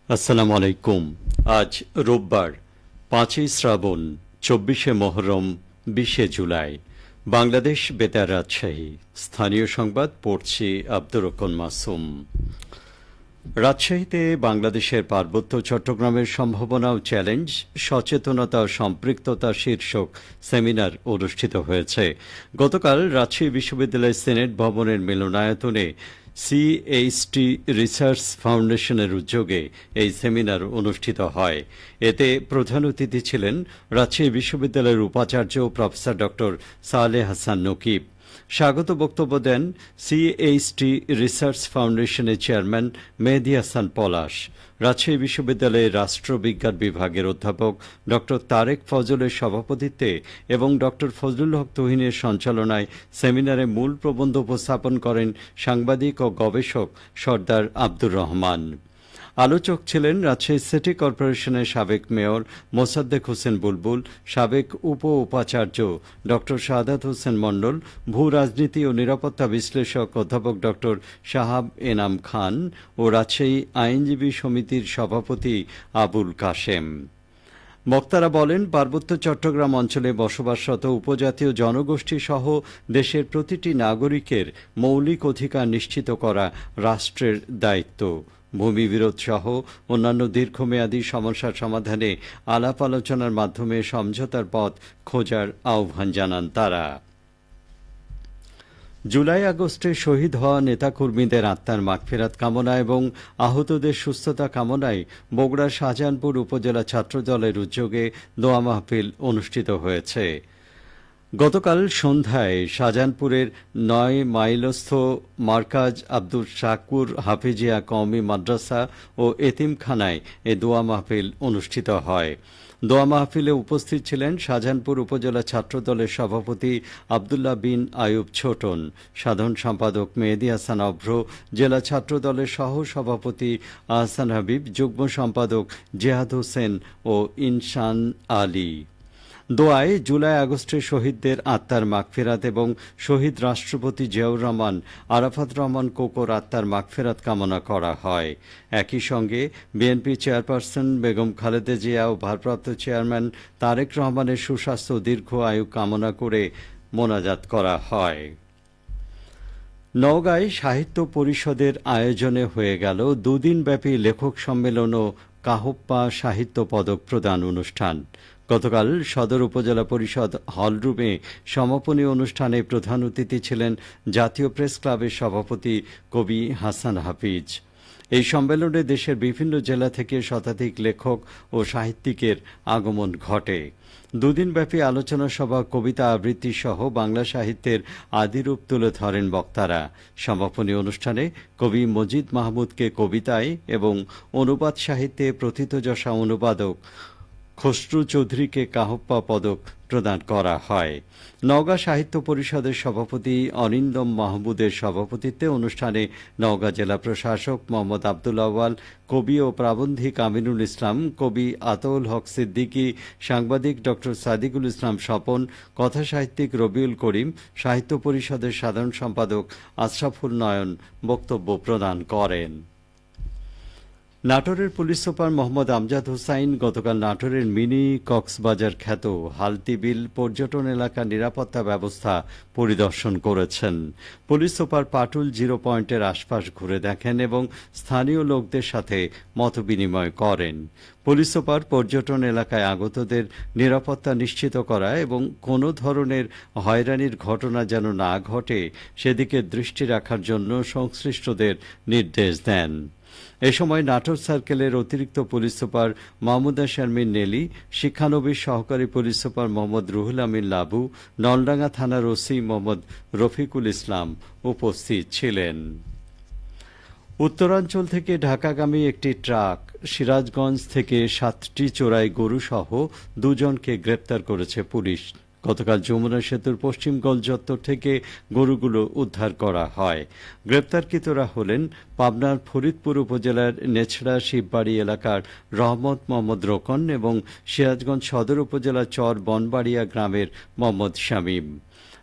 আসসালামু আলাইকুম। আজ রোববার ৫ই শ্রাবণ, ২৪শে মহরম, ২০শে জুলাই। বাংলাদেশ বেতার রাজশাহী। স্থানীয় সংবাদ পড়ছি আব্দুর রহমান মাসুম। রাজশাহীতে বাংলাদেশের পার্বত্য চট্টগ্রামের সম্ভাবনা ও চ্যালেঞ্জ, সচেতনতা ও সম্পৃক্ততা শীর্ষক সেমিনার অনুষ্ঠিত হয়েছে। গতকাল রাজশাহী বিশ্ববিদ্যালয়ের সিনেট ভবনের মিলনায়তনে সিএইচটি রিসার্চ ফাউন্ডেশনের উদ্যোগে এই সেমিনার অনুষ্ঠিত হয়। এতে প্রধান অতিথি ছিলেন রাজশাহী বিশ্ববিদ্যালয়ের উপাচার্য প্রফেসর ডক্টর সালেহ হাসান নকিব। স্বাগত বক্তব্য দেন সিএইচটি রিসার্চ ফাউন্ডেশনের চেয়ারম্যান মেহেদী হাসান পলাশ। রাজশাহী বিশ্ববিদ্যালয়ের রাষ্ট্রবিজ্ঞান বিভাগের অধ্যাপক ডক্টর তারেক ফজলের সভাপতিত্বে এবং ডক্টর ফজলুল হক তুহিনের সঞ্চালনায় সেমিনারে মূল প্রবন্ধ উপস্থাপন করেন সাংবাদিক ও গবেষক সর্দার আব্দুর রহমান। আলোচক ছিলেন রাজশাহী সিটি কর্পোরেশনের সাবেক মেয়র মোসাদ্দেক হোসেন বুলবুল, সাবেক উপাচার্য ডক্টর শাহাদাত হোসেন মণ্ডল, ভূ রাজনীতি ও নিরাপত্তা বিশ্লেষক অধ্যাপক ডক্টর শাহাব এনাম খান ও রাজশাহী আইনজীবী সমিতির সভাপতি আবুল কাশেম। বক্তারা বলেন, পার্বত্য চট্টগ্রাম অঞ্চলে বসবাসরত উপজাতীয় জনগোষ্ঠী সহ দেশের প্রতিটি নাগরিকের মৌলিক অধিকার নিশ্চিত করা রাষ্ট্রের দায়িত্ব। ভূমি বিরোধ সহ অন্যান্য দীর্ঘমেয়াদী সমস্যার সমাধানে আলাপ আলোচনার মাধ্যমে সমঝোতার পথ খোঁজার আহ্বান জানান তারা। জুলাই আগস্টে শহীদ হওয়া নেতাকর্মীদের আত্মার মাগফিরাত কামনা এবং আহতদের সুস্থতা কামনায় বগুড়ার শাহজাহানপুর উপজেলা ছাত্রদলের উদ্যোগে দোয়া মাহফিল অনুষ্ঠিত হয়েছে। গতকাল সন্ধ্যায় শাহজাহানপুরের ৯ মাইলস্থ মারকাজ আব্দুল শাকুর হাফিজিয়া কওমি মাদ্রাসা ও এতিমখানায় এ দোয়া মাহফিল অনুষ্ঠিত হয়। দোয়া মাহফিলে উপস্থিত ছিলেন শাহজাহানপুর উপজেলা ছাত্রদলের সভাপতি আবদুল্লাহ বিন আয়ুব ছোটন, সাধারণ সম্পাদক মেহেদী হাসান অভ্র, জেলা ছাত্রদলের সহ সভাপতি আহসান হাবিব, যুগ্ম সম্পাদক জেহাদ হোসেন ও ইনসান আলী। দোয়ায় জুলাই আগস্টে শহীদদের আত্মার মাগফিরাত এবং শহীদ রাষ্ট্রপতি জিয়াউর রহমান, আরাফাত রহমান কোকোর আত্মার মাগফিরাত কামনা করা হয়। একই সঙ্গে বিএনপি চেয়ারপারসন বেগম খালেদা জিয়া ও ভারপ্রাপ্ত চেয়ারম্যান তারেক রহমানের সুস্বাস্থ্য ও দীর্ঘ আয়ু কামনা করে মোনাজাত করা হয়। নওগাঁয় সাহিত্য পরিষদের আয়োজনে হয়ে গেল দুদিনব্যাপী লেখক সম্মেলন ও কাহপ্পা সাহিত্য পদক প্রদান অনুষ্ঠান। গতকাল সদর উপজেলা পরিষদ হলরুমে সমাপনী অনুষ্ঠানে প্রধান অতিথি ছিলেন জাতীয় প্রেস ক্লাবের সভাপতি কবি হাসান হাফিজ। এই সম্মেলনে দেশের বিভিন্ন জেলা থেকে শতাধিক লেখক ও সাহিত্যিকের আগমন ঘটে। দুদিনব্যাপী আলোচনা সভা, কবিতা আবৃত্তি সহ বাংলা সাহিত্যের আদিরূপ তুলে ধরেন বক্তারা। সমাপনী অনুষ্ঠানে কবি মজিদ মাহমুদকে কবিতায় এবং অনুবাদ সাহিত্যে প্রথিতযশা অনুবাদক খসরু চৌধুরীকে কাহপ্পা পদক প্রদান করা হয়। নওগাঁ সাহিত্য পরিষদের সভাপতি অরিন্দম মাহমুদের সভাপতিত্বে অনুষ্ঠানে নওগাঁ জেলা প্রশাসক মোহাম্মদ আবদুল আউয়াল, কবি ও প্রাবন্ধিক আমিনুল ইসলাম, কবি আতাউল হক সিদ্দিকী, সাংবাদিক ডক্টর সাদিকুল ইসলাম স্বপন, কথাসাহিত্যিক রবিউল করিম, সাহিত্য পরিষদের সাধারণ সম্পাদক আশরাফুল নয়ন বক্তব্য প্রদান করেন। নাটোরের পুলিশ সুপার মোহাম্মদ আমজাদ হোসাইন গতকাল নাটোরের মিনি কক্সবাজার খ্যাত হালতিবিল পর্যটন এলাকার নিরাপত্তা ব্যবস্থা পরিদর্শন করেছেন। পুলিশ সুপার পাটুল জিরো পয়েন্টের আশপাশ ঘুরে দেখেন এবং স্থানীয় লোকদের সাথে মতবিনিময় করেন। পুলিশ সুপার পর্যটন এলাকায় আগতদের নিরাপত্তা নিশ্চিত করা এবং কোনো ধরনের হয়রানির ঘটনা যেন না ঘটে সেদিকে দৃষ্টি রাখার জন্য সংশ্লিষ্টদের নির্দেশ দেন। এ সময় নাটোর সার্কেলের অতিরিক্ত পুলিশ সুপার মাহমুদা শারমিন নেলি, শিক্ষানবিশ সহকারী পুলিশ সুপার মোহাম্মদ রুহুল আমিন লাবু, নলডাঙ্গা থানার ওসি মোহাম্মদ রফিকুল ইসলাম উপস্থিত ছিলেন। উত্তরাঞ্চল থেকে ঢাকাগামী একটি ট্রাক সিরাজগঞ্জ থেকে 7টি চোরাই গরুসহ 2 জনকে গ্রেপ্তার করেছে পুলিশ। গতকাল যমুনা সেতুর পশ্চিম গোলচত্বর থেকে গরুগুলো উদ্ধার করা হয়। গ্রেপ্তারকৃতরা হলেন পাবনার ফরিদপুর উপজেলার নেছড়া শিববাড়ি এলাকার রহমত মোহাম্মদ রোকন এবং সিরাজগঞ্জ সদর উপজেলার চর বনবাড়িয়া গ্রামের মোহাম্মদ শামীম।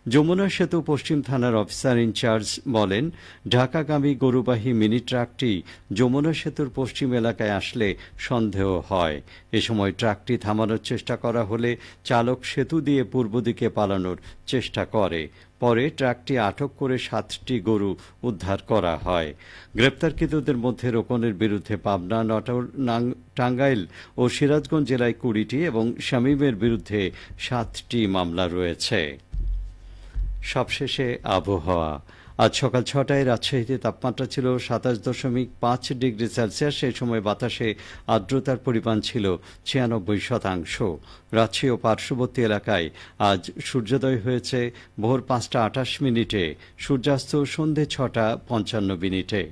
যমুনা সেতু পশ্চিম থানার অফিসার ইনচার্জ বলেন, ঢাকাগামী গরুবাহী মিনি ট্রাকটি যমুনা সেতুর পশ্চিম এলাকায় আসলে সন্দেহ হয়। এ সময় ট্রাকটি থামানোর চেষ্টা করা হলে চালক সেতু দিয়ে পূর্ব দিকে পালানোর চেষ্টা করে। পরে ট্রাকটি আটক করে 7টি গরু উদ্ধার করা হয়। গ্রেপ্তারকৃতদের মধ্যে রোকনের বিরুদ্ধে পাবনা, টাঙ্গাইল ও সিরাজগঞ্জ জেলায় 20টি এবং শামীমের বিরুদ্ধে 7টি মামলা রয়েছে। সবশেষে আবহাওয়া। আজ সকাল 6টায় রাজশাহীতে তাপমাত্রা ছিল 27.5 ডিগ্রি সেলসিয়াস। সেই সময় বাতাসে আর্দ্রতার পরিমাণ ছিল 96%। রাজশাহী ও পার্শ্ববর্তী এলাকায় আজ সূর্যোদয় হয়েছে ভোর 5টা 28 মিনিটে, সূর্যাস্ত সন্ধে 6টা 55 মিনিটে।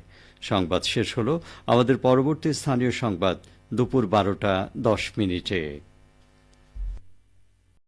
সংবাদ শেষ হলো। আমাদের পরবর্তী স্থানীয় সংবাদ দুপুর 12টা 10 মিনিটে।